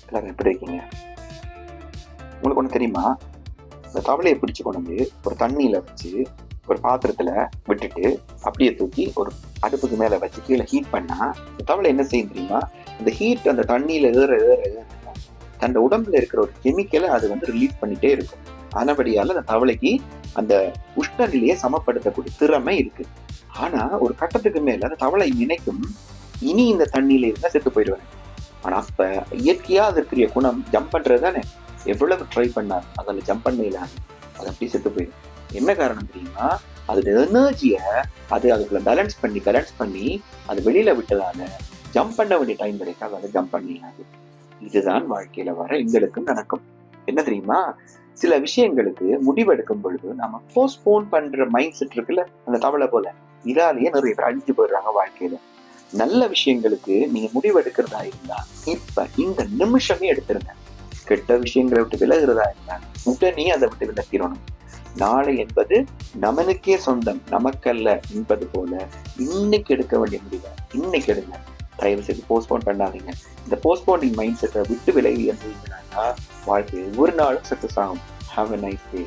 எல்லாரும் எப்படி இருக்கீங்க? உங்களுக்கு ஒண்ணு தெரியுமா? இந்த தவளைய பிடிச்சு கொண்டு வந்து ஒரு தண்ணீல வச்சு, ஒரு பாத்திரத்துல விட்டுட்டு, அப்படியே தூக்கி ஒரு அடுப்புக்கு மேல வச்சு கீழ ஹீட் பண்ணா, இந்த தவளை என்ன செய்யும் தெரியுமா? அந்த ஹீட் அந்த தண்ணீல ஏற ஏற ஏற தன்னோட உடம்புல இருக்கிற ஒரு கெமிக்கல அது வந்து ரிலீஸ் பண்ணிட்டே இருக்கும். ஆனபடியால அந்த தவளைக்கு அந்த உஷ்ணநிலையை சமப்படுத்தக்கூடிய திறமை இருக்கு. ஆனா, ஒரு கட்டத்துக்கு மேல அந்த தவளை நினைக்கும், இனி இந்த தண்ணீல இருந்தா செத்து போயிடுவேன். ஆனா அப்ப இயற்கையா அதற்குரிய குணம் ஜம்ப் பண்றது தானே. எவ்வளவு ட்ரை பண்ணார் அதுல ஜம்ப் பண்ணல, அது அப்படியே செத்து போயிடும். என்ன காரணம் தெரியுமா? அதோட எனர்ஜிய அது அதுக்குள்ள பேலன்ஸ் பண்ணி அது வெளியில விட்டதால ஜம்ப் பண்ண வேண்டிய டைம் கிடைக்காது, அதை ஜம்ப் பண்ணிடாது. இதுதான் வாழ்க்கையில வர எங்களுக்கும் நடக்கும். என்ன தெரியுமா? சில விஷயங்களுக்கு முடிவெடுக்கும் பொழுது நம்ம போஸ்ட்போன் பண்ற மைண்ட் செட் இருக்குல்ல, அந்த தவளை போல, இதாலேயே நிறைய பேர் அழிஞ்சு போயிடுறாங்க வாழ்க்கையில. நல்ல விஷயங்களுக்கு நீங்க முடிவெடுக்கிறதா இருந்தா இப்ப இந்த நிமிஷமே எடுத்துருங்க. கெட்ட விஷயங்களை விட்டு விலகுறதா இருந்தா உடனே அதை விட்டு விலகிறணும். நாளை என்பது நமனுக்கே சொந்தம், நமக்கல்ல என்பது போல இன்னைக்கு எடுக்க வேண்டிய முடிவை இன்னைக்கு எடுங்க. தயவு செய்து போஸ்ட்போன் பண்ணாதீங்க. இந்த போஸ்ட்போனிங் மைண்ட் செட்டை விட்டு விலகி இருந்தீங்கன்னா வாழ்க்கை ஒரு நாளும் சக்சஸ் ஆகும். Have a nice day.